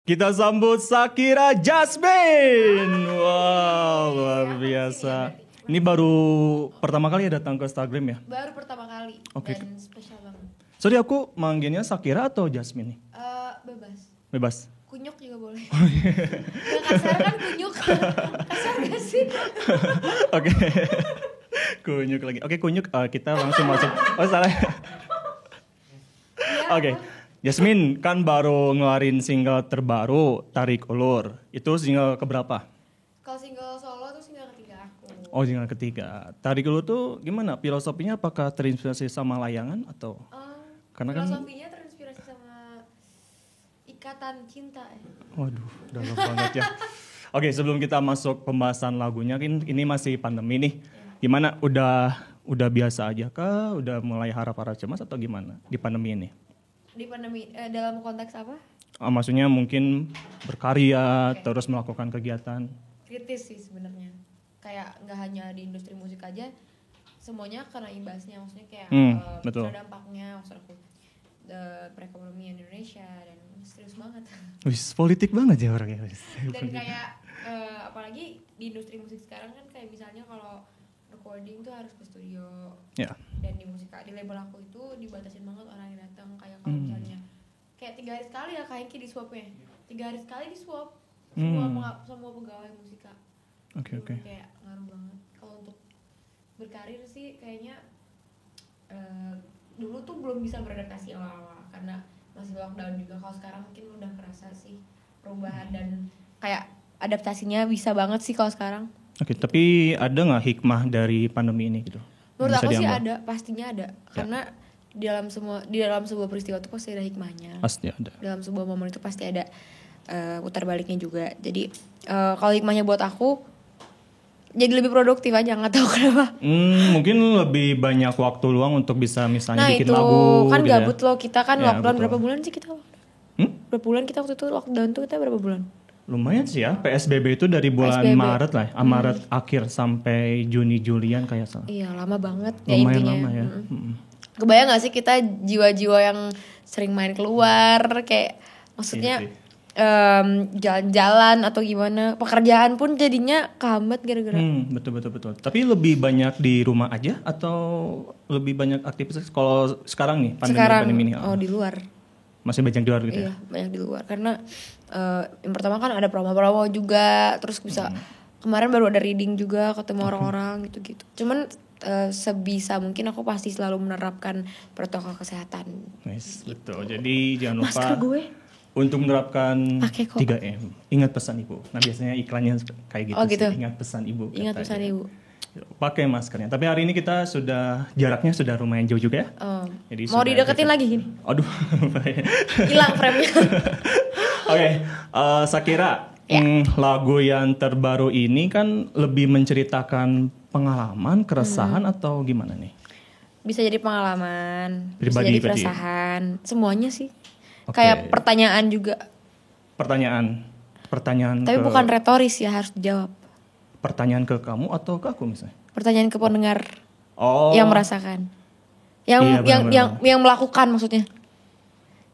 Kita sambut Shakira Jasmine. Wow, luar biasa. Ini baru pertama kali ya datang ke Instagram ya? Baru pertama kali. Oke. Dan spesial banget. Sorry, aku manggilnya Shakira atau Jasmine nih? Bebas. Bebas. Kunyuk juga boleh. Gak kasar kan kunyuk? Kasar gak sih? Oke. Kunyuk lagi. Oke, kunyuk. Kita langsung masuk. Oh, salah. Oke. Jasmine kan baru ngeluarin single terbaru, Tarik Ulur. Itu single keberapa? Kalau single solo tuh single ketiga aku. Oh, single ketiga. Tarik Ulur tuh gimana? Filosofinya apakah terinspirasi sama layangan atau? Karena kan Filosofinya terinspirasi sama ikatan cinta. Waduh, dalam banget ya. Oke, sebelum kita masuk pembahasan lagunya, ini masih pandemi nih. Gimana? Udah biasa aja kah? Udah mulai harap-harap cemas atau gimana di pandemi ini? Di pandemi dalam konteks apa? Maksudnya mungkin berkarya, terus melakukan kegiatan. Kritis sih sebenarnya. Kayak nggak hanya di industri musik aja, semuanya kena imbasnya. Maksudnya kayak betul. ada dampaknya, maksud aku perekonomian Indonesia dan serius banget. Wis, politik banget ya orangnya. Dan kayak apalagi di industri musik sekarang kan kayak misalnya kalau recording tuh harus ke studio. Ya. Dan di label aku itu dibatasin banget orang yang datang. Kayak kalau misalnya kayak 3 hari sekali ya kayak di swapnya. 3 hari sekali di swap semua pegawai musika. Oke. Kayak ngaruh banget. Kalau untuk berkarir sih kayaknya dulu tuh belum bisa beradaptasi awal-awal karena masih lockdown juga. Kalau sekarang mungkin udah kerasa sih perubahan dan kayak adaptasinya bisa banget sih kalau sekarang. Oke, tapi ada nggak hikmah dari pandemi ini gitu? Menurut aku sih ada, pastinya ada. Karena di dalam sebuah peristiwa itu pasti ada hikmahnya. Pasti ada. Dalam sebuah momen itu pasti ada putar baliknya juga. Jadi kalau hikmahnya buat aku jadi lebih produktif aja, nggak tahu kenapa. Mungkin lebih banyak waktu luang untuk bisa misalnya bikin lagu. Nah itu kan gitu gabut ya. loh, kita kan lockdown betul. berapa bulan sih kita lockdown? Berapa bulan kita waktu itu lockdown tuh kita berapa bulan? Lumayan sih ya, PSBB itu dari bulan PSBB. Maret lah, Maret akhir sampai Juni Julian kayak salah. Iya lama banget ya Lumayan intinya. lama ya. Kebayang gak sih kita jiwa-jiwa yang sering main keluar kayak maksudnya Iya sih. jalan-jalan atau gimana, pekerjaan pun jadinya kehambat gara-gara. Betul. Tapi lebih banyak di rumah aja atau lebih banyak aktivitas kalau sekarang nih pandemi ini? Oh di luar. Masih banyak di luar gitu Iya ya? banyak di luar karena yang pertama kan ada promo-promo juga, terus bisa kemarin baru ada reading juga ketemu orang-orang gitu-gitu. Cuman sebisa mungkin aku pasti selalu menerapkan protokol kesehatan. Yes, betul. Jadi jangan lupa Masker gue untuk menerapkan pakai kok. 3M. Ingat pesan ibu. Nah biasanya iklannya kayak gitu, Oh, gitu. sih. Ingat pesan ibu. Ingat katanya. pesan ibu. Pakai maskernya. Tapi hari ini kita jaraknya sudah lumayan jauh juga ya. Jadi Mau sudah dideketin dekat. lagi gini. Aduh. Hilang frame-nya. Oke, Shakira, lagu yang terbaru ini kan lebih menceritakan pengalaman, keresahan atau gimana nih? Bisa jadi pengalaman, bisa Pribadi jadi berarti? keresahan, semuanya sih. Oke. Kayak pertanyaan juga. Pertanyaan Tapi bukan retoris ya, harus dijawab. Pertanyaan ke kamu atau ke aku misalnya? Pertanyaan ke pendengar Oh. yang merasakan. Iya, Yang melakukan maksudnya.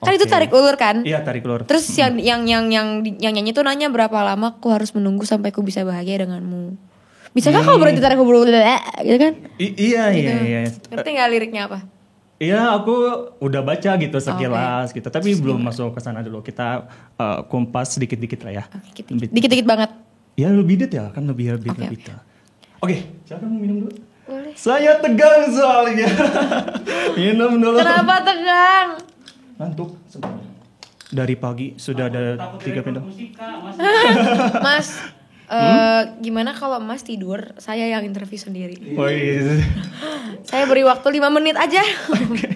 Kan Oke. itu tarik ulur kan? Iya, tarik ulur. Terus yang nyanyi tuh nanya berapa lama aku harus menunggu sampai aku bisa bahagia denganmu. Bisakah kau berhenti tarik ulur gitu kan? Iya. Ngerti nggak liriknya apa? Iya, aku udah baca gitu sekilas gitu, tapi belum masuk ke sana dulu. Kita kumpas sedikit-dikit lah ya. Oke, dikit-dikit banget. Ya lebih dikit ya, kan lebih Oke. Oke, silakan mau minum dulu. Boleh. Saya tegang soalnya. Minum dulu. Kenapa tegang? Ngantuk sebenarnya. Dari pagi sudah ada 3 pintu. Mas, gimana kalau Mas tidur, saya yang interview sendiri. Oh iya. Saya beri waktu 5 menit aja.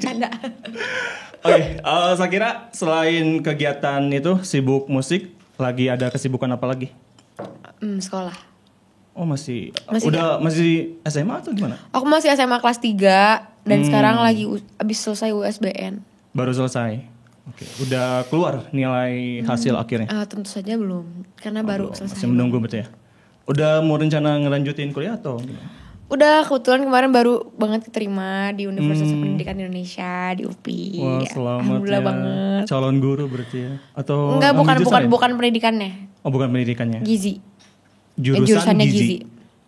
Canda. Oke, Shakira selain kegiatan itu sibuk musik, lagi ada kesibukan apa lagi? Sekolah. Oh masih Masih masih SMA atau gimana? Aku masih SMA kelas 3 dan sekarang lagi abis selesai USBN. Baru selesai. Oke, udah keluar nilai hasil akhirnya? Tentu saja belum, karena baru selesai. Masih menunggu betul ya? Udah mau rencana ngelanjutin kuliah atau gimana? Udah kebetulan kemarin baru banget keterima di Universitas Pendidikan Indonesia di UPI. Wah, Ya, selamat alhamdulillah ya. banget. Calon guru berarti ya? Atau Enggak, ambil jurusan ya? bukan pendidikannya. Oh, bukan pendidikannya. Gizi. Jurusannya gizi. gizi.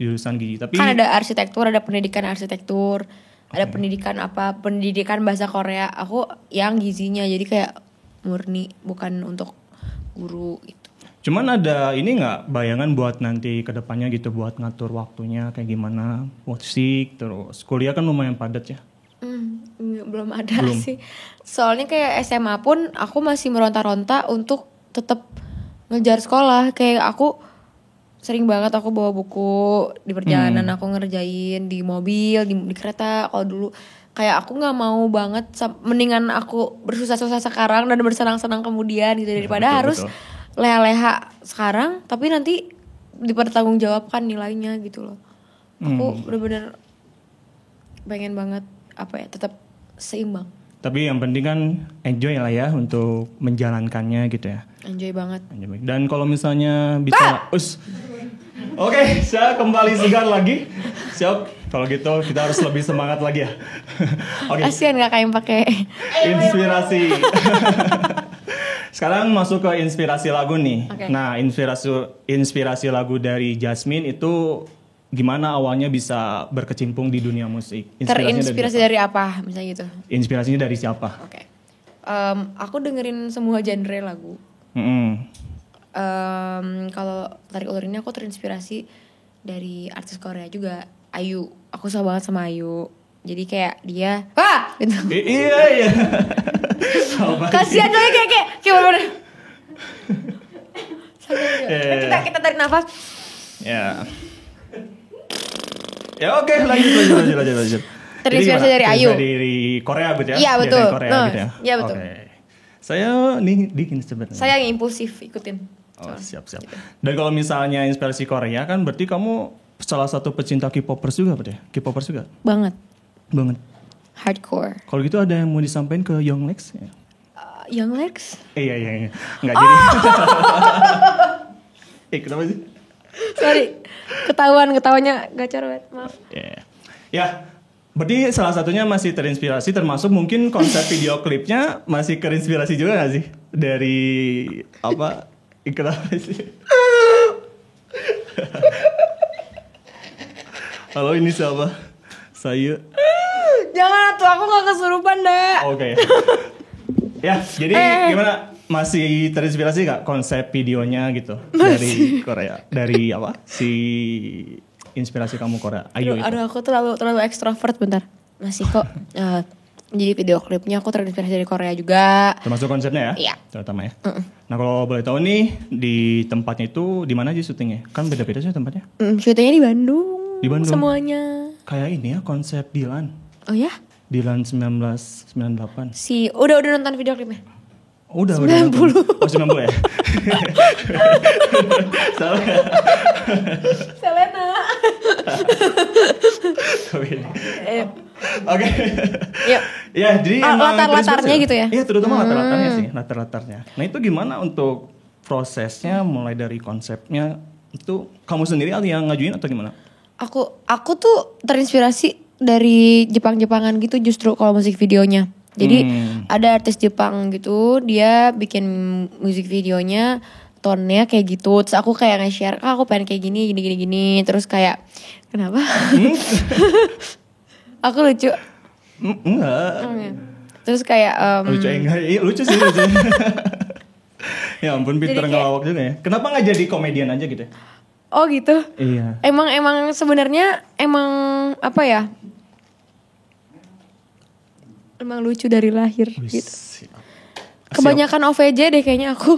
Jurusan gizi. Tapi Kan ada arsitektur, ada pendidikan arsitektur, ada pendidikan pendidikan bahasa Korea. Aku yang gizinya, jadi kayak murni bukan untuk guru gitu. cuman ada ini nggak bayangan buat nanti kedepannya gitu buat ngatur waktunya kayak gimana? Musik terus kuliah kan lumayan padat ya. Belum ada sih. Soalnya kayak SMA pun aku masih meronta-ronta untuk tetap ngejar sekolah. Kayak aku sering banget aku bawa buku di perjalanan, aku ngerjain di mobil, di kereta. Kalau dulu kayak aku nggak mau banget, mendingan aku bersusah-susah sekarang dan bersenang-senang kemudian gitu daripada betul, harus betul. leha-leha sekarang tapi nanti dipertanggungjawabkan nilainya gitu loh. Aku bener-bener pengen banget tetap seimbang. Tapi yang penting kan enjoy lah ya untuk menjalankannya gitu ya. Enjoy banget. Dan kalau misalnya bisa Oke, saya kembali segar lagi. Siap. Kalau gitu kita harus lebih semangat lagi ya. Oke. Kasian kakak yang pakai Inspirasi. Sekarang masuk ke inspirasi lagu nih. Oke. Nah, inspirasi lagu dari Jasmine itu gimana awalnya bisa berkecimpung di dunia musik? terinspirasi dari apa misalnya gitu. Inspirasinya dari siapa? Oke. Aku dengerin semua genre lagu. Kalau tarik ulur ini aku terinspirasi dari artis Korea juga, Ayu. Aku suka banget sama Ayu. Jadi kayak dia, gitu. Iya. Kasihan soalnya kayak bener-bener. Kita tarik nafas. Ya. Ya oke, lanjut. Terinspirasi Jadi dari gimana? Ayu. Dari Korea gitu ya? Iya, Dia betul. dari Korea gitu ya? Iya, betul. Oke. Saya nih dikit sebenarnya. Saya yang impulsif ikutin. Oh, siap. Dan kalau misalnya inspirasi Korea kan berarti kamu salah satu pecinta K-popers juga berarti ya? K-popers juga? Banget. Hardcore. Hardcore. Kalau gitu ada yang mau disampaikan ke Young Lex? Ya? Young Lex? Iya. Enggak jadi. Kenapa sih? Sorry. Ketawanya gacor banget. Maaf. Ya, berarti salah satunya masih terinspirasi termasuk mungkin konsep video klipnya masih terinspirasi juga gak sih? Dari apa? Kenapa sih? Halo, ini siapa? Saya. Jangan tuh, aku gak kesurupan dah. Oke. Ya, jadi gimana? Masih terinspirasi gak konsep videonya gitu? Dari Korea? Dari apa? Si inspirasi kamu Korea? Ayu itu. Aduh, aku terlalu ekstrovert bentar. Masih kok. Jadi video klipnya aku terinspirasi dari Korea juga. Termasuk konsepnya ya? Iya. Terutama ya. Nah kalau boleh tahu nih di tempatnya itu di mana aja syutingnya? Kan beda-beda sih tempatnya. Syutingnya di Bandung. Di Bandung. Semuanya. Kayak ini ya konsep Dilan. Oh ya? Dilan 1998. Udah nonton video klipnya? Udah 90. Oh 90 ya? Salah. Selena. Oke. Yuk. Ya jadi emang latar-latarnya gitu ya? Iya terutama latar-latarnya sih. Latar-latarnya. Nah itu gimana untuk prosesnya mulai dari konsepnya itu kamu sendiri yang ngajuin atau gimana? Aku tuh terinspirasi dari Jepang-Jepangan gitu justru kalau musik videonya. Jadi ada artis Jepang gitu, dia bikin musik videonya tone-nya kayak gitu. Terus aku kayak nge-share, aku pengen kayak gini. Terus kayak, kenapa? Aku lucu. Enggak. Terus kayak Lucu enggak? Iya lucu sih lucu. Ya ampun pinter ngelawak juga ya. Kenapa gak jadi komedian aja gitu ya? Oh gitu? Iya. Emang sebenarnya apa ya? Emang lucu dari lahir gitu. Kebanyakan OVJ deh kayaknya aku.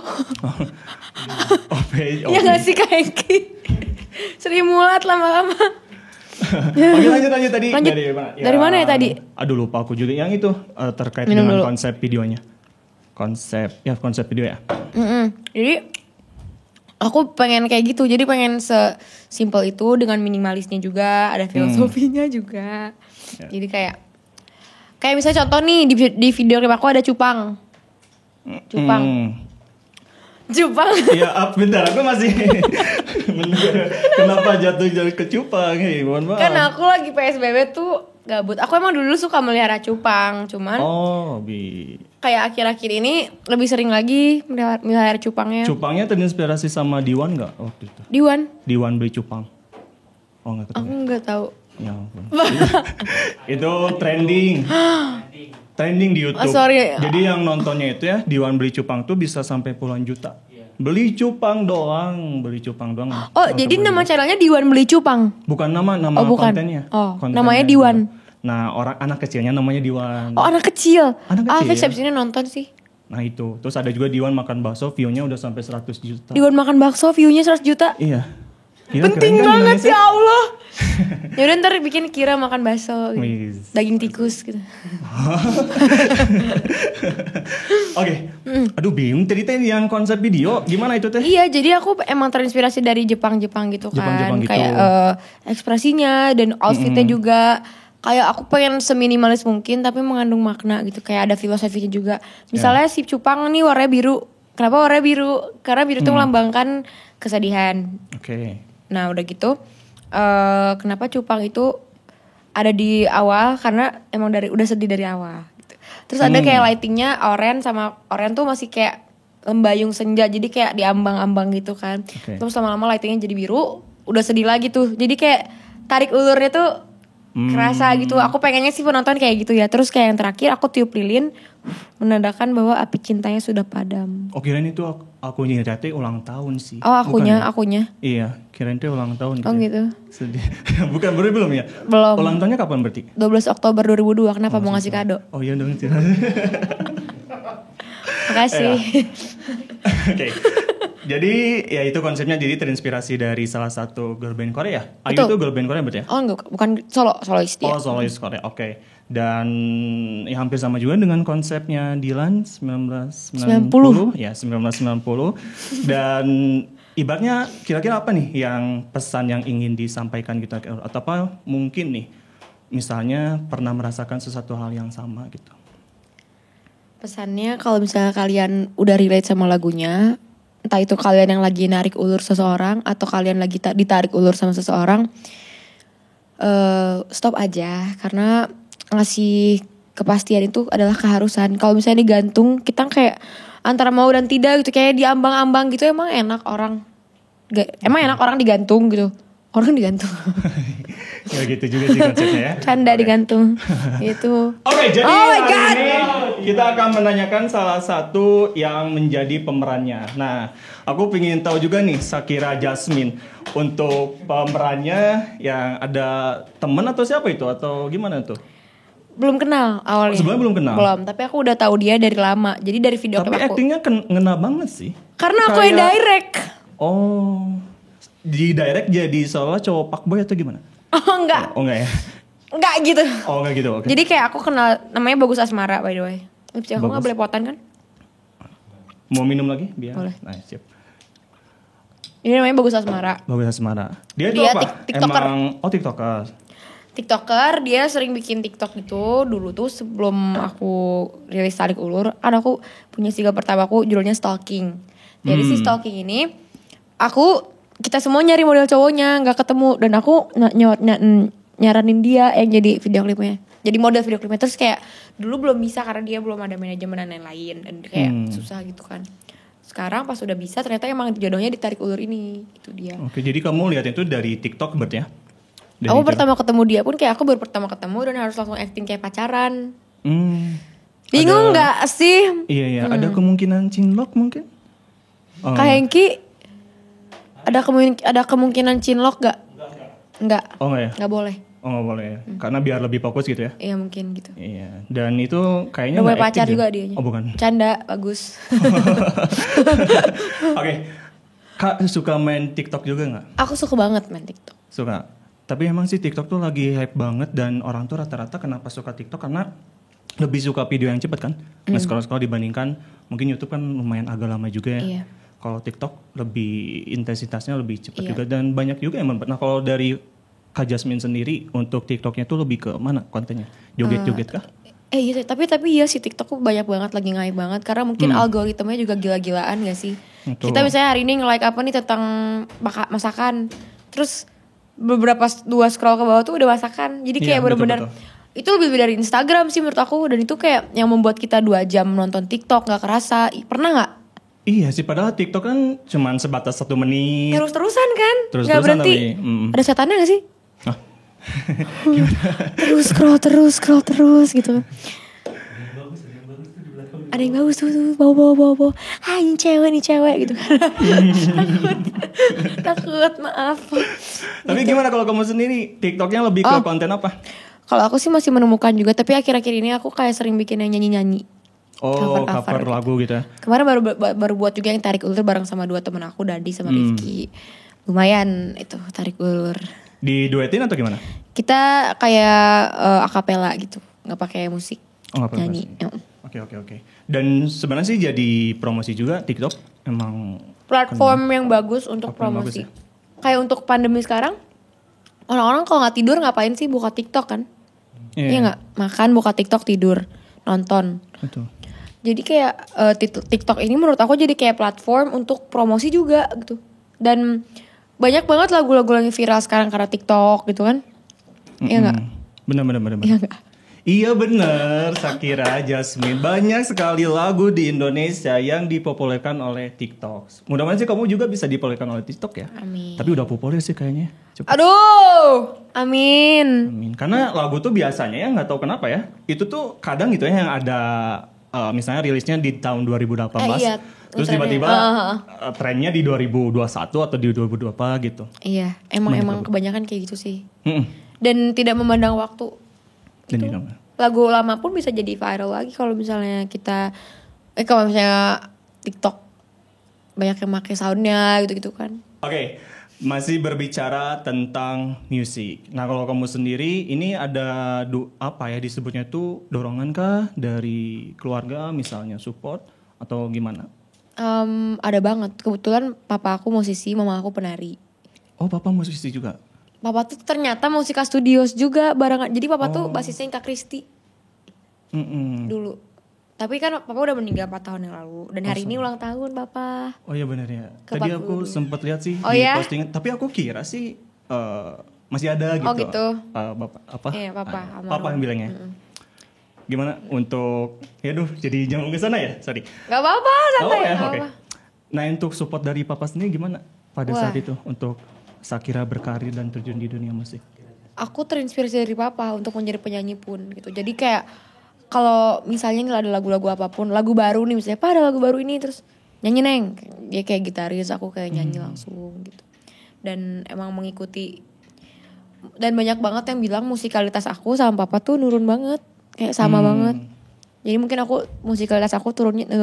OVJ. Ya gak sih Kak Eki? Seri Mulat lama-lama. Oke lanjut tadi. Lanjut. Dari mana ya tadi? Aduh lupa aku juga. Yang itu terkait Minum dengan dulu. konsep videonya. Konsep video ya. Jadi aku pengen kayak gitu. Jadi pengen sesimpel itu dengan minimalisnya juga. Ada filosofinya juga. Ya. Jadi kayak misalnya contoh nih di video klip aku ada cupang. Cupang. Iya, bentar aku masih bener. Kenapa jatuh ke cupang? Mohon maaf. Kan aku lagi PSBB tuh gabut. Aku emang dulu suka melihara cupang, cuman kayak akhir-akhir ini lebih sering lagi melihara cupangnya. Cupangnya terinspirasi sama Diwan nggak waktu itu? Diwan beli cupang. Oh nggak tahu. Aku nggak tahu. Ya ampun. Itu trending di YouTube. Oh, sorry. Jadi yang nontonnya itu ya Diwan beli cupang tuh bisa sampai puluhan juta. Beli cupang doang. Oh, jadi nama channelnya Diwan beli cupang. Bukan nama kontennya. Oh, kontennya namanya Diwan. Nah, anak kecilnya namanya Diwan. Oh, anak kecil. Anak kecil. Fix ini nonton sih. Nah, itu. Terus ada juga Diwan makan bakso, view-nya udah sampai 100 juta. Diwan makan bakso, view-nya 100 juta. Iya. Gila, penting kan banget Indonesia? ya Allah. Yaudah ntar bikin Kira makan bakso gitu. Daging tikus gitu. Oke. Aduh bingung ceritain yang konsep video gimana itu teh? Iya, jadi aku emang terinspirasi dari Jepang gitu kan. Jepang gitu. Kayak ekspresinya dan outfitnya juga. Kayak aku pengen seminimalis mungkin tapi mengandung makna gitu. Kayak ada filosofinya juga. Misalnya si cupang nih warnanya biru. Kenapa warnanya biru? Karena biru tuh melambangkan kesedihan. Oke. Nah udah gitu, kenapa cupang itu ada di awal karena emang udah sedih dari awal. Gitu. Terus ada kayak lightingnya oranye tuh masih kayak lembayung senja, jadi kayak diambang-ambang gitu kan. Okay. Terus lama-lama lightingnya jadi biru, udah sedih lagi tuh. Jadi kayak tarik ulurnya tuh kerasa gitu. Aku pengennya sih penonton kayak gitu ya. Terus kayak yang terakhir aku tiup lilin, menandakan bahwa api cintanya sudah padam. Oh kirain itu aku nyirate ulang tahun sih. Oh akunya. Iya, kirain itu ulang tahun. Oh gitu. Sedih. Bukan belum ya? Belum. Ulang tahunnya kapan berarti? 12 Oktober 2002. Kenapa mau ngasih kado? Oh iya dong. Makasih. Oke. Jadi ya itu konsepnya, jadi terinspirasi dari salah satu girl band Korea. Ayu Betul. itu girl band Korea berarti ya? Oh enggak, bukan solois dia. Oh solois Korea, oke. Dan ya hampir sama juga dengan konsepnya Dilan 1990. Ya 1990. Dan ibaratnya kira-kira apa nih yang pesan yang ingin disampaikan gitu? Atau apa mungkin nih misalnya pernah merasakan sesuatu hal yang sama gitu? Pesannya kalau misalnya kalian udah relate sama lagunya, entah itu kalian yang lagi narik ulur seseorang atau kalian lagi ditarik ulur sama seseorang, stop aja, karena ngasih kepastian itu adalah keharusan. Kalau misalnya digantung, kita kayak antara mau dan tidak gitu, kayak diambang-ambang gitu. Emang enak orang digantung gitu. Orang digantung. Ya gitu juga sih konsepnya ya. Canda digantung. Gitu. Oke, jadi hari ini kita akan menanyakan salah satu yang menjadi pemerannya. Nah, aku pengen tahu juga nih Shakira Jasmine, untuk pemerannya yang ada temen atau siapa itu atau gimana tuh? Belum kenal awalnya. Sebenarnya belum kenal. Belum, tapi aku udah tahu dia dari lama. Jadi dari video tapi aku. actingnya ngena banget sih. Karena aku yang direct. Oh, di direct jadi seolah cowok pak boy atau gimana? Oh enggak. Oh enggak ya? Enggak gitu. Oh enggak gitu, oke. Jadi kayak aku kenal, namanya Bagus Asmara by the way. Lipstick aku gak belepotan kan? Mau minum lagi? Biar. Boleh. Nah, siap. Ini namanya Bagus Asmara. Bagus Asmara. Dia itu Dia apa? TikToker. TikToker. TikToker, dia sering bikin TikTok gitu. Dulu tuh sebelum aku rilis Tarik Ulur, kan aku punya single pertama aku judulnya Stalking. Jadi si Stalking ini, kita semua nyari model cowoknya, gak ketemu. Dan aku nyaranin dia yang jadi video klipnya. Jadi model video klipnya. Terus kayak dulu belum bisa karena dia belum ada manajemen dan lain-lain. Dan kayak susah gitu kan. Sekarang pas udah bisa, ternyata emang jodohnya di Tarik Ulur ini. Itu dia. Oke, jadi kamu lihat itu dari TikTok berarti ya? Aku pertama ketemu dia pun kayak aku baru pertama ketemu dan harus langsung acting kayak pacaran. Bingung nggak sih? Iya. Ada kemungkinan cinlok mungkin? Kak Hengki ada kemungkinan cinlok gak? Enggak. Oh enggak ya? Enggak boleh. Oh enggak boleh ya? Karena biar lebih fokus gitu ya? Iya mungkin gitu. Iya. Dan itu kayaknya udah nggak punya pacar acting juga ya? dia. Oh bukan. Canda, bagus. Oke. Kak suka main TikTok juga nggak? Aku suka banget main TikTok. Suka. Tapi emang sih TikTok tuh lagi hype banget dan orang tuh rata-rata kenapa suka TikTok karena lebih suka video yang cepat kan? Nge-scroll dibandingkan mungkin YouTube kan lumayan agak lama juga ya. Iya. Kalau TikTok lebih intensitasnya lebih cepat juga dan banyak juga yang Nah kalau dari Kak Jasmine sendiri untuk TikToknya tuh lebih ke mana kontennya? Joget-joget kah? Iya tapi iya sih TikTok tuh banyak banget lagi nge-hype banget karena mungkin algoritmanya juga gila-gilaan gak sih? Betul. Kita misalnya hari ini nge-like apa nih tentang masakan, terus beberapa 2 scroll ke bawah tuh udah masakan. Jadi kayak Iya, bener-bener betul. itu lebih dari Instagram sih menurut aku. Dan itu kayak yang membuat kita 2 jam nonton TikTok gak kerasa. Pernah gak? Iya sih, padahal TikTok kan cuman sebatas 1 menit. Terus-terusan kan? Terus-terusan gak berhenti. tapi, Ada setannya gak sih? Hah? Terus scroll terus gitu. Ada yang bagus tuh bawa. Ah ini cewek gitu kan. takut maaf. Tapi gimana kalau kamu sendiri? TikToknya lebih ke konten apa? Kalau aku sih masih menemukan juga, tapi akhir-akhir ini aku kayak sering bikin yang nyanyi-nyanyi. Oh, Cover-cover cover lagu gitu ya. Kemarin baru buat juga yang tarik ulur bareng sama 2 temen aku, Dadi sama Rifki. Lumayan itu tarik ulur. Diduetin atau gimana? Kita kayak akapela gitu, nggak pakai musik. Oh, nggak pakai nyanyi. Oke. Dan sebenarnya sih jadi promosi juga TikTok emang Platform yang bagus untuk platform promosi. bagus ya? Kayak untuk pandemi sekarang, orang-orang kalau nggak tidur ngapain sih, buka TikTok kan? Iya nggak? Makan, buka TikTok, tidur, nonton. Betul. Jadi kayak TikTok ini menurut aku jadi kayak platform untuk promosi juga gitu. Dan banyak banget lagu-lagu yang viral sekarang karena TikTok gitu kan? Iya nggak? Bener. Iya nggak? Iya bener, Shakira, Jasmine. Banyak sekali lagu di Indonesia yang dipopulerkan oleh TikTok. Mudah-mudahan sih kamu juga bisa dipopulerkan oleh TikTok ya. Amin. Tapi udah populer sih kayaknya. Aduh, amin. Karena lagu tuh biasanya ya nggak tahu kenapa ya. Itu tuh kadang gitu ya yang ada misalnya rilisnya di tahun 2018. Iya, Terus tiba-tiba trennya di 2021 atau di 2020 gitu. Iya, emang kebanyakan kayak gitu sih. Mm-mm. Dan tidak memandang waktu. Dan Itu. di nama. Lagu lama pun bisa jadi viral lagi kalau misalnya kita kalau misalnya TikTok banyak yang pakai soundnya gitu-gitu kan. Oke, masih berbicara tentang musik. Nah, kalau kamu sendiri ini ada apa ya disebutnya itu dorongan kah dari keluarga misalnya support atau gimana? Ada banget. Kebetulan papa aku musisi, mama aku penari. Oh, papa musisi juga. Papa tuh ternyata Musika Studios juga barengan. Jadi papa tuh basisnya Kak Kristi dulu. Tapi kan papa udah meninggal 4 tahun yang lalu. Dan hari ini ulang tahun papa. Oh iya benar ya. Ke Tadi 42. aku sempat lihat sih Oh, di ya? postingan. Tapi aku kira sih masih ada gitu. Oh, gitu. Bapak apa? Iya, papa. Papa yang bilangnya. Gimana untuk jadi jangan ke sana ya? Sorry. Gak apa-apa, santai. Oh ya, Gak oke. apa-apa. Nah, untuk support dari papa sendiri gimana pada Wah. saat itu untuk Shakira berkarir dan terjun di dunia musik? Aku terinspirasi dari papa untuk menjadi penyanyi pun gitu. Jadi kayak kalau misalnya nggak ada lagu-lagu apapun, lagu baru nih misalnya, "Pa, ada lagu baru ini," terus nyanyi Neng. Dia kayak gitaris, aku kayak nyanyi langsung gitu. Dan emang mengikuti. Dan banyak banget yang bilang musikalitas aku sama papa tuh nurun banget, kayak sama banget. Jadi mungkin aku musikalitas aku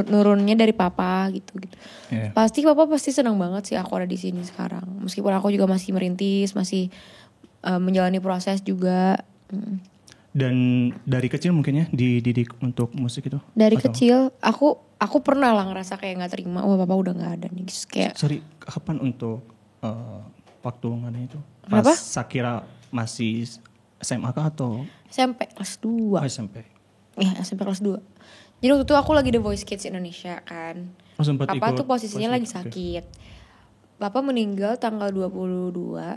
nurunnya dari papa gitu. Iya. Papa pasti senang banget sih aku ada di sini sekarang. Meskipun aku juga masih merintis, masih menjalani proses juga. Dan dari kecil mungkin ya dididik untuk musik itu? Dari Atau- kecil aku pernah lah ngerasa kayak nggak terima. Wah, papa udah nggak ada nih. Kayak Sorry, kapan untuk waktu ngadain itu? Kenapa? Pas Shakira masih SMA kah atau SMP kelas 2. SMP? Ya, SMP kelas 2. Jadi waktu itu aku lagi The Voice Kids Indonesia kan. Oh, sempat Papa ikut tuh posisinya lagi Voice Kids, oke. sakit. Papa meninggal tanggal 22.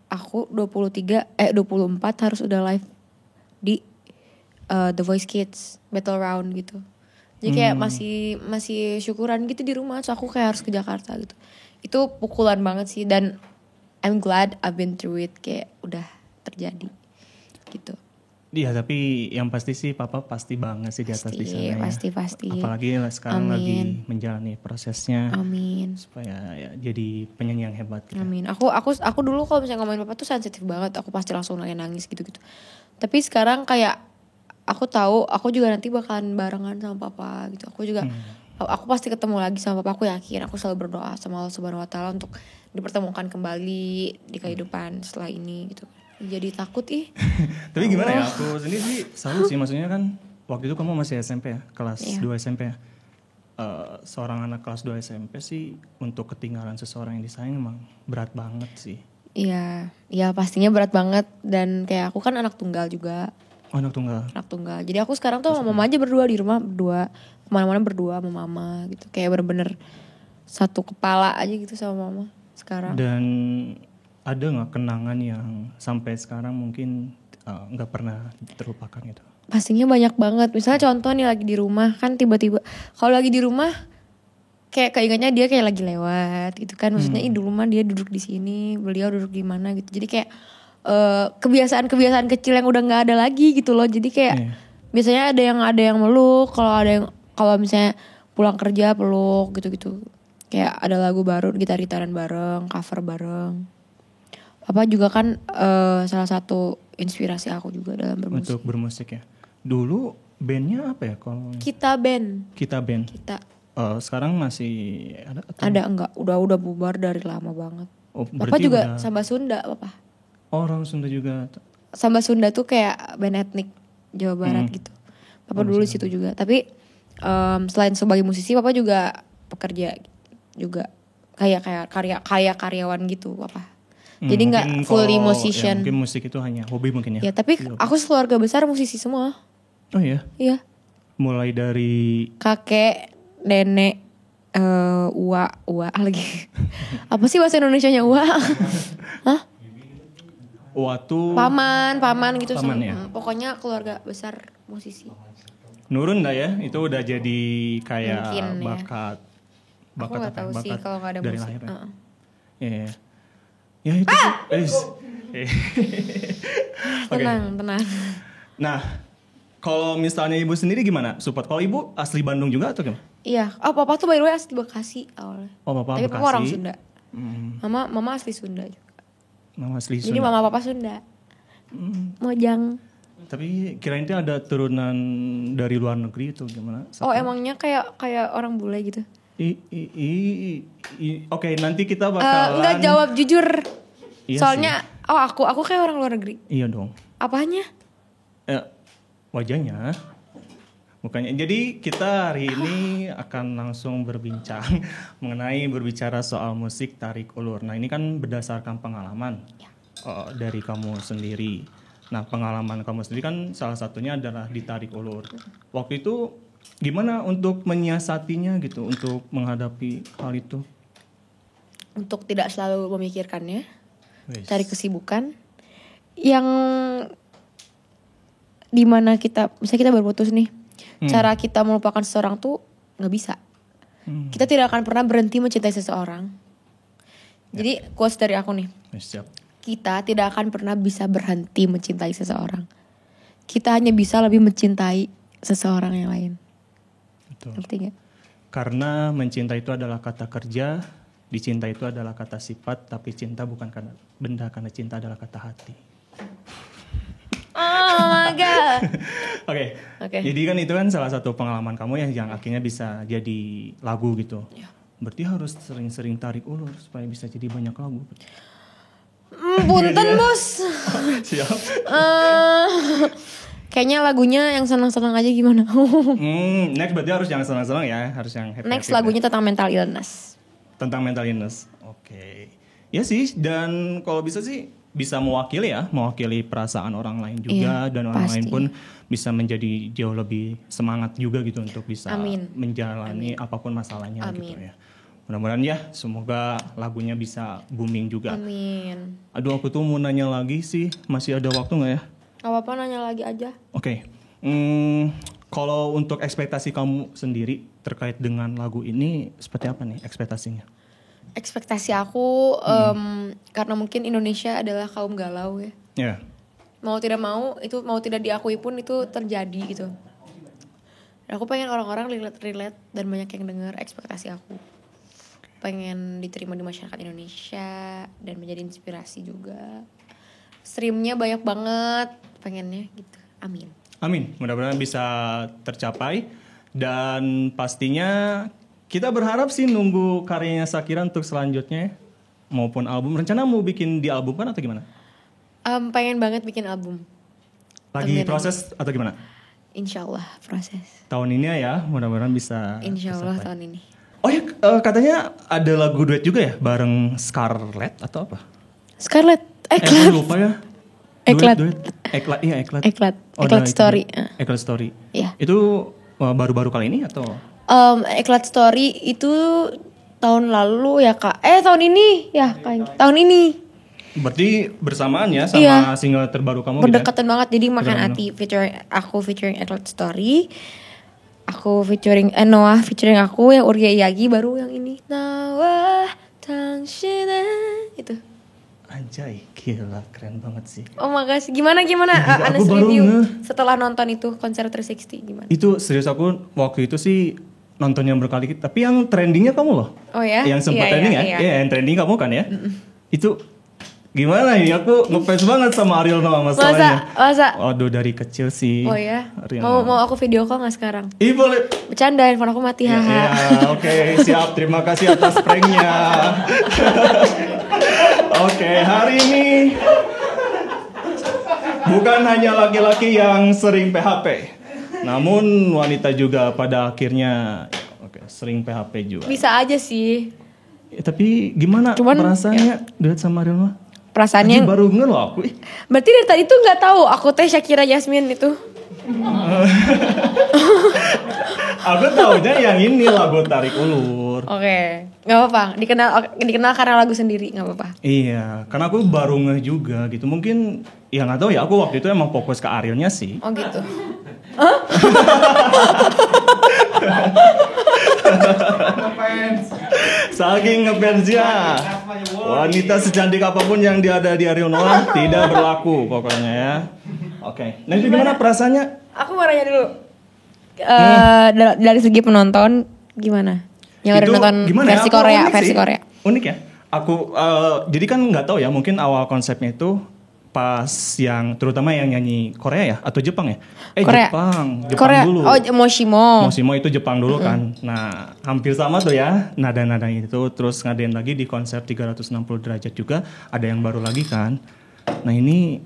Aku 24 harus udah live di The Voice Kids Battle Round gitu. Jadi kayak masih syukuran gitu di rumah. So aku kayak harus ke Jakarta gitu. Itu pukulan banget sih. Dan I'm glad I've been through it. Kayak udah terjadi gitu. Iya, tapi yang pasti sih papa pasti banget sih di atas di sana ya. Pasti. Apalagi sekarang Amin. lagi menjalani prosesnya Amin. supaya ya jadi penyanyi yang hebat gitu. Amin. Aku dulu kalau misalnya ngomongin papa tuh sensitif banget. Aku pasti langsung nangis gitu-gitu. Tapi sekarang kayak aku tahu aku juga nanti bakalan barengan sama papa gitu. Aku juga aku pasti ketemu lagi sama papa. Aku yakin. Aku selalu berdoa sama Allah Subhanahu Wa Taala untuk dipertemukan kembali di kehidupan setelah ini gitu. Jadi takut ih. Tapi gimana ya? Aku sendiri sih salut sih, maksudnya kan waktu itu kamu masih SMP ya, kelas 2 SMP ya. Seorang anak kelas 2 SMP sih untuk ketinggalan seseorang yang disayang emang berat banget sih. Iya, ya pastinya berat banget. Dan kayak aku kan anak tunggal juga. Oh, anak tunggal. Anak tunggal. Jadi aku sekarang tuh sama mama aja berdua di rumah, berdua. Kemana-mana berdua sama mama gitu. Kayak bener-bener satu kepala aja gitu sama mama sekarang. Dan ada nggak kenangan yang sampai sekarang mungkin nggak pernah terlupakan gitu? Pastinya banyak banget. Misalnya contoh nih lagi di rumah kan tiba-tiba kalau lagi di rumah kayak keingetnya dia kayak lagi lewat gitu kan. Maksudnya dulu mah dia duduk di sini, beliau duduk di mana gitu. Jadi kayak kebiasaan-kebiasaan kecil yang udah nggak ada lagi gitu loh. Jadi kayak biasanya ada yang meluk, kalau misalnya pulang kerja peluk gitu-gitu. Kayak ada lagu baru, gitar-gitaran bareng, cover bareng. Papa juga kan salah satu inspirasi aku juga dalam bermusik. Untuk bermusik ya. Dulu bandnya apa ya? Kalau Kita band. Kita band. Kita. Sekarang masih ada? Atau? Ada enggak? Udah bubar dari lama banget. Oh, Papa juga Samba Sunda, Papa. Orang Sunda juga. Samba Sunda tuh kayak band etnik Jawa Barat gitu. Papa dulu di situ juga. Tapi selain sebagai musisi, Papa juga pekerja juga kayak karyawan gitu, Papa. Jadi nggak fully musician. Ya, mungkin musik itu hanya hobi mungkin ya. Ya tapi aku keluarga besar musisi semua. Oh iya? Iya. Mulai dari kakek, nenek, uwa lagi. Apa sih bahasa Indonesianya uwa? Hah? Waktu Paman gitu. Paman, ya? Pokoknya keluarga besar musisi. Nurun dah ya, itu udah jadi kayak Mungkin, bakat. Aku nggak tahu sih kalau nggak ada dari musik. lahir. Ya. Ya itu. Tenang. Nah, kalau misalnya ibu sendiri gimana? Support? Kalau ibu asli Bandung juga atau gimana? Iya. Papa tuh by the way asli Bekasi awalnya. Oh, papa Tapi Bekasi. papa orang Sunda. Mama asli Sunda juga. Mama asli Sunda. Jadi mama papa Sunda. Mojang. Tapi kirain itu ada turunan dari luar negeri itu gimana? Oh emangnya kayak orang bule gitu? Oke, nanti kita bakalan Enggak jawab jujur. Iya Soalnya aku kayak orang luar negeri. Iya dong. Apanya? Wajahnya. Mukanya. Jadi kita hari ini akan langsung berbincang berbicara soal musik tarik ulur. Nah, ini kan berdasarkan pengalaman dari kamu sendiri. Nah, pengalaman kamu sendiri kan salah satunya adalah di tarik ulur. Waktu itu gimana untuk menyiasatinya gitu, untuk menghadapi hal itu? Untuk tidak selalu memikirkannya, cari kesibukan yang dimana misalnya kita berputus nih, cara kita melupakan seseorang tuh nggak bisa. Kita tidak akan pernah berhenti mencintai seseorang. Jadi quotes dari aku nih. Siap. Kita tidak akan pernah bisa berhenti mencintai seseorang. Kita hanya bisa lebih mencintai seseorang yang lain. Betul. Ngerti gak? Karena mencinta itu adalah kata kerja, dicinta itu adalah kata sifat, tapi cinta bukan karena benda, karena cinta adalah kata hati. Oh my god. Oke. Oke. Jadi kan itu kan salah satu pengalaman kamu yang akhirnya bisa jadi lagu gitu. Ya. Berarti harus sering-sering tarik ulur supaya bisa jadi banyak lagu. Punten bos. Siap. Kayaknya lagunya yang senang-senang aja gimana? Next berarti harus yang senang-senang ya, harus yang happy. Next lagunya tentang mental illness. Tentang mental illness. Oke. Ya sih, dan kalau bisa sih bisa mewakili perasaan orang lain juga, dan orang lain pun bisa menjadi jauh lebih semangat juga gitu untuk bisa menjalani apapun masalahnya gitu ya. Mudah-mudahan ya, semoga lagunya bisa booming juga. Amin. Aduh, aku tuh mau nanya lagi sih, masih ada waktu nggak ya? Gak apa-apa, nanya lagi aja. Oke. Kalau untuk ekspektasi kamu sendiri terkait dengan lagu ini, seperti apa nih ekspektasinya? Ekspektasi aku, karena mungkin Indonesia adalah kaum galau ya. Ya. Mau tidak mau, itu mau tidak diakui pun itu terjadi gitu. Dan aku pengen orang-orang relate dan banyak yang dengar ekspektasi aku. Pengen diterima di masyarakat Indonesia dan menjadi inspirasi juga. Streamnya banyak banget, pengennya gitu. Amin. Amin. Mudah-mudahan bisa tercapai, dan pastinya kita berharap sih nunggu karyanya Shakira untuk selanjutnya maupun album. Rencana mau bikin di album kan atau gimana? Pengen banget bikin album. Lagi proses atau gimana? Insya Allah proses. Tahun ini ya, mudah-mudahan bisa. Insya Allah tercapai. tahun ini. Oh ya, katanya ada lagu duet juga ya bareng Scarlett atau apa? Scarlett, Aku lupa ya. Eklat. Eklat Story. Eklat Story. Iya. Itu baru-baru kali ini atau? Eklat Story itu tahun lalu ya kak. Tahun ini ya kak. Tahun ini. Berarti bersamaan ya sama Iya. single terbaru kamu gitu ya? Berdekatan banget. Jadi Makan Hati featuring Edward Story. Aku featuring Noah featuring aku, yang Urge Iyagi baru yang ini. Nawa Tangshine itu. Anjay, gila keren banget sih. Oh makasih. Gimana Gila, aku honest baru review ngeh. setelah nonton itu konser 360 gimana? Itu serius aku waktu itu sih nonton yang berkali-kali, tapi yang trendingnya kamu loh. Oh ya? Yang sempat Iya, trending iya, ya? iya. Iya, yang trending kamu kan ya? Itu gimana ini? Aku ngefans banget sama Ariel Noah masalahnya. Masa? Waduh, dari kecil sih. Oh ya? Ariel Mau Noah. aku video call gak sekarang? Ih boleh. Bercanda, handphone aku mati, Ya, haha. oke, siap. Terima kasih atas pranknya. Oke, hari ini bukan hanya laki-laki yang sering PHP, namun wanita juga pada akhirnya sering PHP juga. Bisa aja sih. Tapi gimana Cuman, perasaannya duet sama Ariel Noah? Perasaannya Tadi baru ngeh loh aku. berarti dari tadi tuh nggak tahu aku teh Shakira Yasmin itu. Aku taunya yang ini lagu Tarik Ulur. Oke, nggak apa-apa. Dikenal karena lagu sendiri, nggak apa-apa. Iya, karena aku baru ngeh juga gitu. Mungkin ya nggak tahu ya. Aku waktu itu emang fokus ke Arielnya sih. Oh gitu. Saking ngefansnya, wanita secantik apapun yang ada di Ariel Noah tidak berlaku pokoknya ya. Oke, nah itu gimana perasaannya? Aku mau nanya dulu. Dari segi penonton gimana? Yang udah Itu nonton gimana ya? versi Aku Korea, unik versi sih. Korea. Unik ya. Aku jadi kan nggak tahu ya, mungkin awal konsepnya itu pas yang terutama yang nyanyi Korea ya atau Jepang ya? Korea. Jepang Korea. dulu. Oh, Moshimo. Moshimo itu Jepang dulu kan. Nah, hampir sama tuh ya nada-nada itu. Terus ngadain lagi di konsep 360 derajat juga. Ada yang baru lagi kan. Nah ini,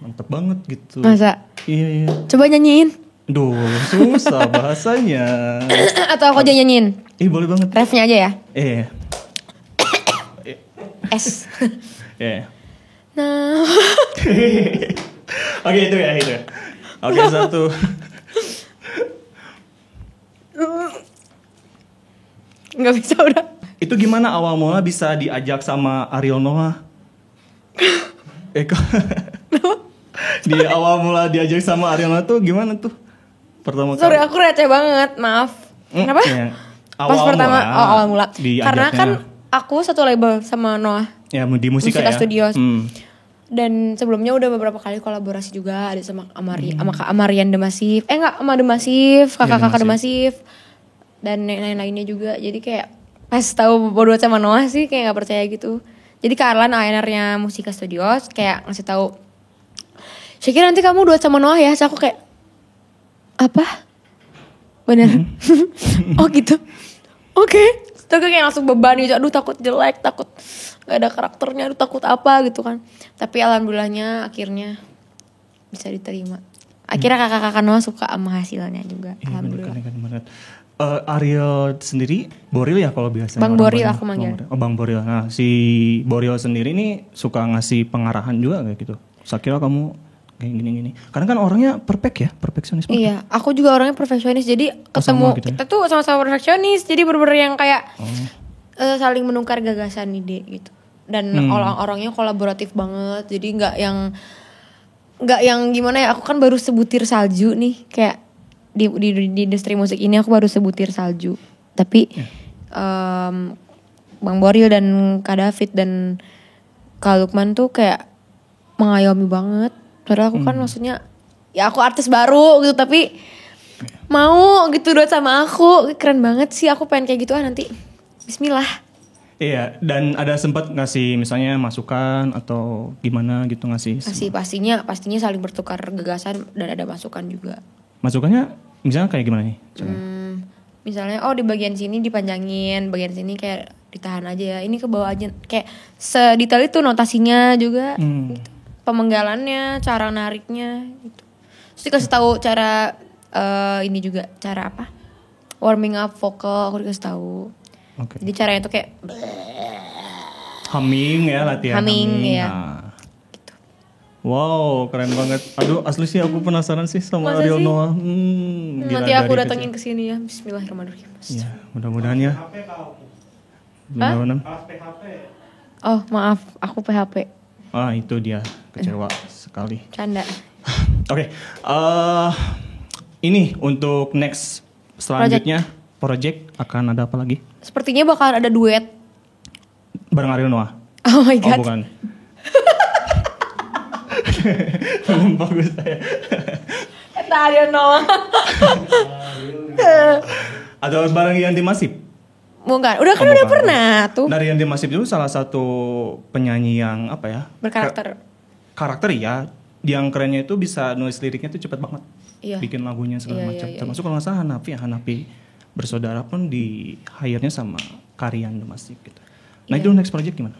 mantep banget gitu. Masa? Iya. Coba nyanyiin. Duh, susah bahasanya. Atau aku aja nyanyiin. Boleh banget. Refnya aja ya. S. Iya. Nah. Oke itu ya. Oke satu. Nggak bisa udah. Itu gimana awal mula bisa diajak sama Ariel Noah? Di awal mula diajak sama Ariel Noah tuh gimana tuh? Pertama kali. Sorry aku receh banget, maaf. Kenapa? Ya, Pas pertama awal mula. diajaknya. Karena kan aku satu label sama Noah. Ya di Musika ya. Studios. Dan sebelumnya udah beberapa kali kolaborasi juga, ada sama sama Kak Amarian The Massive. Enggak, sama The Massive, kakak-kakak The Massive. Dan lain-lainnya juga. Jadi kayak pas tahu berdua sama Noah sih kayak nggak percaya gitu. Jadi Kak Arlan A&R-nya Musika Studios kayak ngasih tahu, Shakira nanti kamu duet sama Noah ya. Terus aku kayak, apa? Bener? Oh gitu. Oke. Terus aku kayak langsung beban gitu. Aduh takut jelek, takut gak ada karakternya, aduh takut apa gitu kan. Tapi alhamdulillahnya akhirnya bisa diterima. Akhirnya kakak-kakak Noah suka sama hasilnya juga. Iya, Alhamdulillah. bener. Ariel sendiri Boril ya kalau biasanya. Bang Boril aku manggil. Bang Boril. Nah si Boril sendiri nih suka ngasih pengarahan juga kayak gitu. Saya kamu kayak gini-gini. Karena kan orangnya perfeksionis banget. Iya, aku juga orangnya perfeksionis. Jadi ketemu gitu ya? kita tuh sama-sama perfeksionis. Jadi bener-bener yang kayak saling menukar gagasan ide gitu. Dan orang-orangnya kolaboratif banget. Jadi nggak yang gimana ya? Aku kan baru sebutir salju nih. Kayak di industri musik ini aku baru sebutir salju. Tapi Bang Boril dan Kak David dan Kak Lukman tuh kayak mengayomi banget. Padahal aku kan maksudnya ya aku artis baru gitu, tapi mau gitu duet sama aku. Keren banget sih, aku pengen kayak gitu nanti. Bismillah. Iya, dan ada sempat ngasih misalnya masukan atau gimana gitu ngasih? Pastinya saling bertukar gagasan dan ada masukan juga. Masukannya misalnya kayak gimana nih? Misalnya di bagian sini dipanjangin, bagian sini kayak ditahan aja ya. Ini ke bawah aja, kayak sedetail itu notasinya juga gitu. Pemenggalannya, cara nariknya gitu. Terus dikasih tahu cara ini juga, cara apa? Warming up vokal aku dikasih tahu. Okay. Jadi caranya tuh kayak humming ya, latihan humming. Ya. Nah. Gitu. Wow, keren banget. Aduh, asli sih aku penasaran sih sama Masa Ariel sih? Noah. Nanti aku datengin ke sini ya. Bismillahirrahmanirrahim. Ya, mudah-mudahan ya. Benar-benar. Oh maaf, aku PHP. Ah itu dia, kecewa sekali. Canda. Oke, ini untuk next selanjutnya project akan ada apa lagi? Sepertinya bakalan ada duet. Bareng Ariel Noah? Oh my god. Oh bukan. Belum bagus saya. Eta Ariel Noah. Atau bareng Yanti Masif? Bukan, udah kan Oh, udah bukan. pernah tuh. Dari Yanti Masif itu salah satu penyanyi yang apa ya? Berkarakter. Karakter ya. Yang kerennya itu bisa nulis liriknya itu cepat banget. Iya. Bikin lagunya segala Iya, macam. iya, Termasuk kalau nggak salah Hanapi bersaudara pun di hire-nya sama Karian The Masif gitu. Nah Iya. itu next project gimana?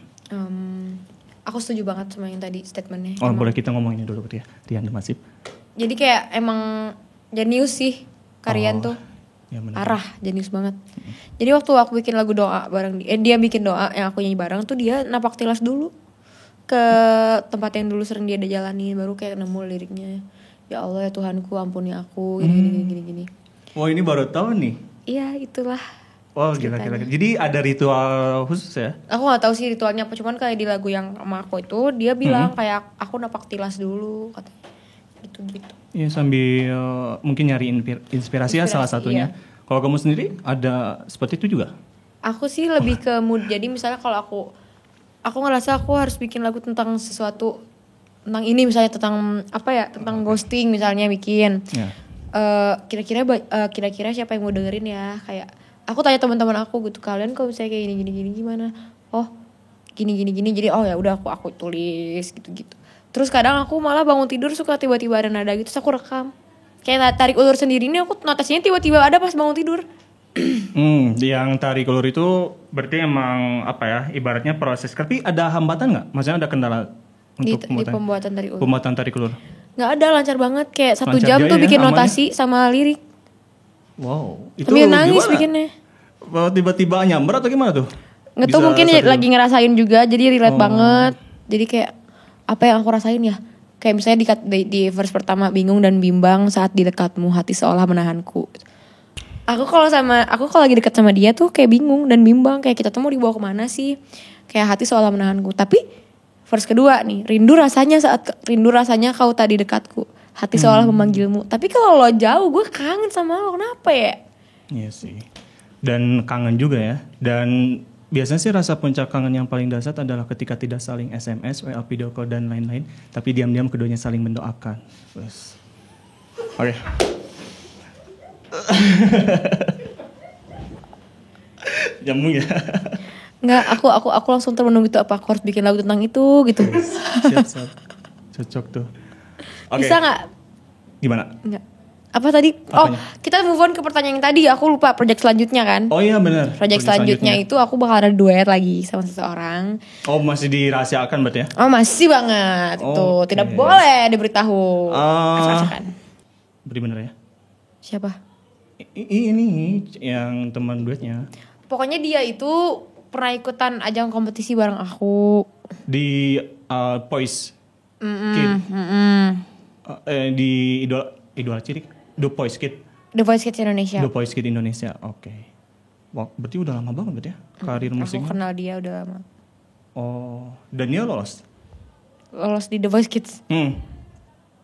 Aku setuju banget sama yang tadi statementnya. Oh Emang. boleh kita ngomongin dulu ya, Rian The Masif. Jadi kayak emang jenius sih Karian tuh. Ya benar. Parah, jenius banget. Jadi waktu aku bikin lagu doa bareng dia bikin doa yang aku nyanyi bareng tuh dia napak tilas dulu ke tempat yang dulu sering dia ada jalani, baru kayak nemu liriknya. Ya Allah ya Tuhanku ampuni aku gini. Oh ini baru tahu nih. Iya, itulah. Oh gila. Jadi ada ritual khusus ya? Aku gak tahu sih ritualnya apa, cuman kayak di lagu yang sama aku itu dia bilang kayak aku napak tilas dulu katanya. Gitu. Iya sambil mungkin nyari inspirasi ya salah satunya. Iya. Kalau kamu sendiri ada seperti itu juga? Aku sih lebih ke mood. Jadi misalnya kalau aku ngerasa aku harus bikin lagu tentang sesuatu, tentang ini misalnya tentang apa ya, tentang ghosting misalnya bikin. Ya. Kira-kira siapa yang mau dengerin ya? Kayak aku tanya teman-teman aku gitu, kalian kalau misalnya kayak gini gimana? Oh, gini. Jadi oh ya udah aku tulis gitu. Terus kadang aku malah bangun tidur suka tiba-tiba ada nada gitu, terus aku rekam. Kayak tarik ulur sendiri ini aku notasinya tiba-tiba ada pas bangun tidur. Yang tarik ulur itu berarti emang apa ya? Ibaratnya proses. Tapi ada hambatan nggak? Maksudnya ada kendala untuk Di pembuatan tarik ulur. pembuatan tarik ulur? Nggak ada, lancar banget. Kayak 1 Lancar jam aja tuh ya, bikin aman notasi sama lirik. Wow. Itu Sambil nangis gimana? bikinnya. Tiba-tiba nyamber atau gimana tuh? Nggak tahu, Bisa mungkin satu jam? lagi ngerasain juga, jadi relate banget. Jadi kayak apa yang aku rasain ya? Kayak misalnya di verse pertama, bingung dan bimbang saat di dekatmu, hati seolah menahanku. Aku kalau lagi dekat sama dia tuh kayak bingung dan bimbang, kayak kita tuh mau dibawa kemana sih? Kayak hati seolah menahanku. Tapi verse kedua nih, rindu rasanya kau tadi dekatku, hati seolah memanggilmu. Tapi kalau lo jauh, gue kangen sama lo. Kenapa ya? Iya sih. Dan kangen juga ya. Dan biasanya sih rasa puncak kangen yang paling dasar adalah ketika tidak saling SMS, WA, video call dan lain-lain, tapi diam-diam keduanya saling mendoakan. Terus. Oke. Nyambung ya. Nggak, aku langsung termenung gitu, apa aku harus bikin lagu tentang itu gitu. Siap. Cocok tuh. Oke. Bisa nggak? Gimana? Nggak. Apa tadi? Apanya? Oh, kita move on ke pertanyaan yang tadi. Aku lupa project selanjutnya kan. Oh iya benar. Project selanjutnya itu aku bakal ada duet lagi sama seseorang. Oh masih dirahasiakan berarti ya? Oh masih banget. Itu Oke. tidak boleh diberitahu. Acak-acakan. Berarti bener ya? Siapa? Ini yang teman duetnya. Pokoknya dia itu pernah ikutan ajang kompetisi bareng aku. Di Voice Kid. Di Idola Cilik. The Voice Kid. The Voice Kids Indonesia. The Voice Kid Indonesia. Oke. Wah, berarti udah lama banget berarti ya karir Aku musiknya. kenal dia udah lama. Oh, dan dia lolos. Lolos di The Voice Kids.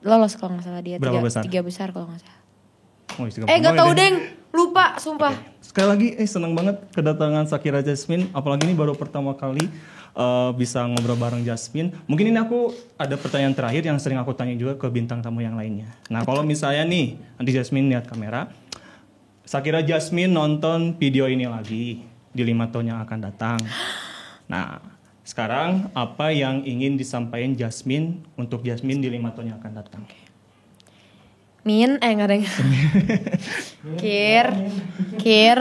Lolos kalau nggak salah dia. Berapa besar? 3 besar kalau nggak salah. Oh, istiqomah Gak banget tau ya. deng. Lupa sumpah. Sekali lagi senang banget kedatangan Shakira Jasmine. Apalagi ini baru pertama kali bisa ngobrol bareng Jasmine. Mungkin ini aku ada pertanyaan terakhir yang sering aku tanya juga ke bintang tamu yang lainnya. Nah kalau misalnya nih nanti Jasmine lihat kamera, Shakira Jasmine nonton video ini lagi di 5 tahun yang akan datang. Nah sekarang apa yang ingin disampaikan Jasmine untuk Jasmine di 5 tahun yang akan datang? Nggak ada yang Kir,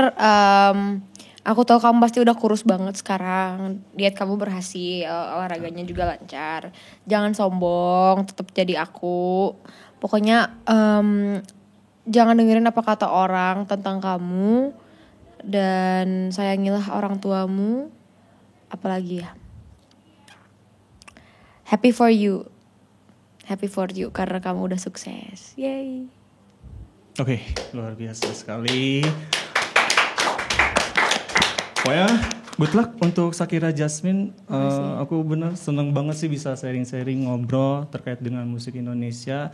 aku tahu kamu pasti udah kurus banget sekarang. Diet kamu berhasil, olahraganya juga lancar. Jangan sombong, tetap jadi aku. Pokoknya jangan dengerin apa kata orang tentang kamu. Dan sayangilah orang tuamu. Apalagi ya, happy for you karena kamu udah sukses. Yay. Oke, luar biasa sekali. Pokoknya Good luck untuk Shakira Jasmine. Aku benar seneng banget sih bisa sharing-sharing ngobrol terkait dengan musik Indonesia.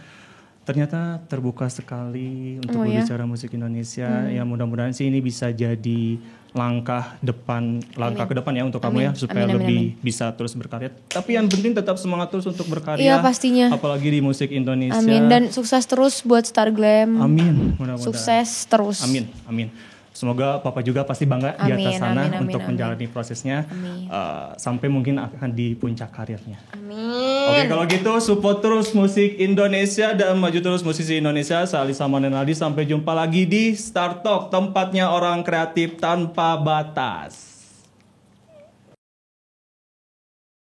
Ternyata terbuka sekali untuk berbicara musik Indonesia. Ya mudah-mudahan sih ini bisa jadi langkah ke depan ya untuk kamu ya supaya lebih bisa terus berkarya. Tapi yang penting tetap semangat terus untuk berkarya. Iya pastinya. Apalagi di musik Indonesia. Amin, dan sukses terus buat Star Glam. Amin. Mudah-mudahan. Sukses terus. Amin. Semoga Papa juga pasti bangga di atas sana untuk menjalani prosesnya sampai mungkin akan di puncak karirnya. Amin. Oke, kalau gitu support terus musik Indonesia dan maju terus musisi Indonesia. Saya Ali Salman Renaldi, sampai jumpa lagi di Star Talk, tempatnya orang kreatif tanpa batas.